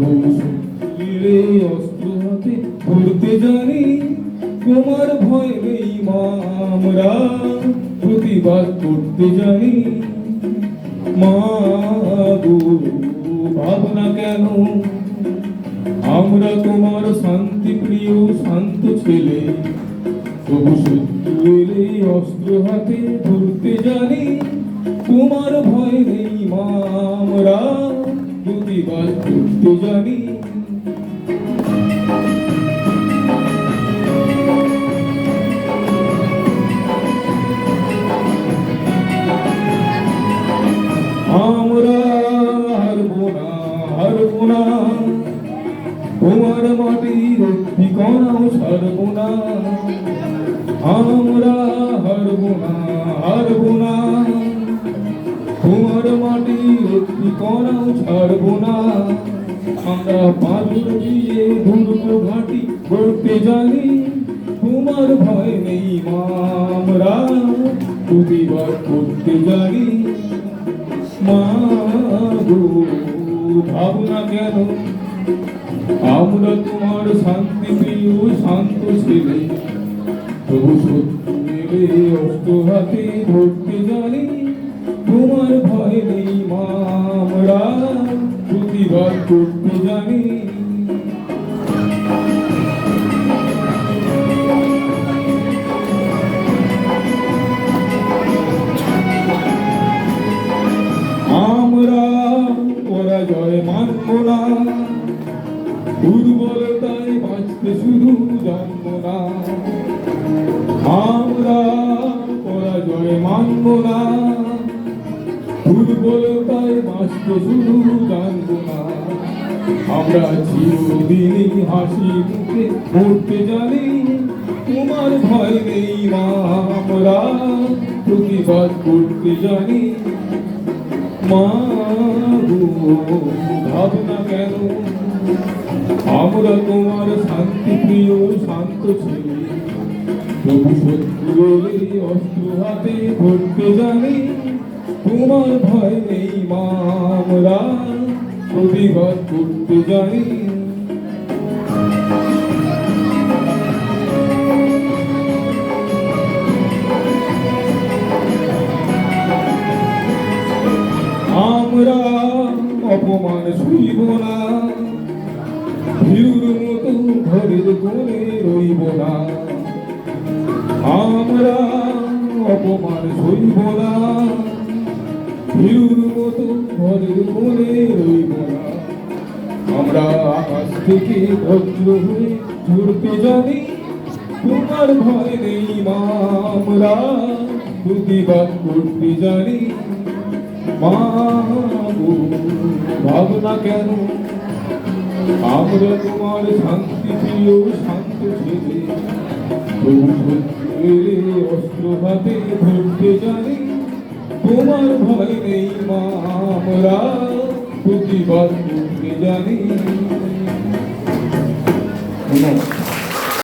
তবু শত্রুরে অস্ত্র হাতে ধরতে জানি, তোমার ভয় নেই মা, আমরা প্রতিবাদ করতে জানি। মা গো, ভাবনা কেন, আমরা তোমার শান্তি প্রিয় শান্ত ছেলে, তবু শত্রু এলে অস্ত্র হাতে ধরতে জানি, তোমার ভয় নেই মা, আমরা প্রতিবাদ করতে জানি। আমরা হারবো না, হারবো না, তোমার মাটির ঠিকানাও ছাড়বো না। আমরা হারবো না, হারবো না, তোমার মাটির ঠিকানাও ছাড়বো না। আমরা পাথর দিয়ে দুর্গ ঘাঁটি করতে জানি, তোমার ভয় নেই মা, আমরা প্রতিবাদ করতে জানি। মা গো, ভাবনা কেন, আমরা তোমার শান্তি প্রিয় শান্ত ছেলে, তবু শত্রু এলে অস্ত্র হাতে ধরতে জানি, তোমার ভয় নেই মা, আমরা প্রতিবাদ করতে জানি। আমরা পরাজয় মানব না, দুর্বলতায় বাঁচতে শুধু জানব না। আমরা পরাজয় মানব না, দুর্বলতায় বাঁচতে শুধু জানব না। আমরা চিরদিনই হাসি মুখে মরতে জানি, তোমার ভয় নেই মা, আমরা প্রতিবাদ করতে জানি। মা গো, ভাবনা কেন, আমরা তোমার শান্তি প্রিয় শান্ত ছেলে, তবু শত্রু এলে অস্ত্র হাতে ধরতে জানি, তোমার ভয় নেই মা, আমরা প্রতিবাদ করতে জানি। আমরা অপমান সইব না, ভীরুর মতো ঘরের কোণে রইব না। আমরা অপমান সইব না, ভীরুর মতো ঘরের কোণে রইব না। আমরা আকাশ থেকে বজ্র হয়ে ঝরতে জানি, তোমার ভয় নেই মা, আমরা প্রতিবাদ করতে জানি। মা গো, ভাবনা কেন, আমরা তোমার শান্তি প্রিয় শান্ত ছেলে, তবু শত্রু এলে অস্ত্র হাতে ধরতে জানি, তোমার ভয় নেই মা, আমরা প্রতিবাদ করতে জানি।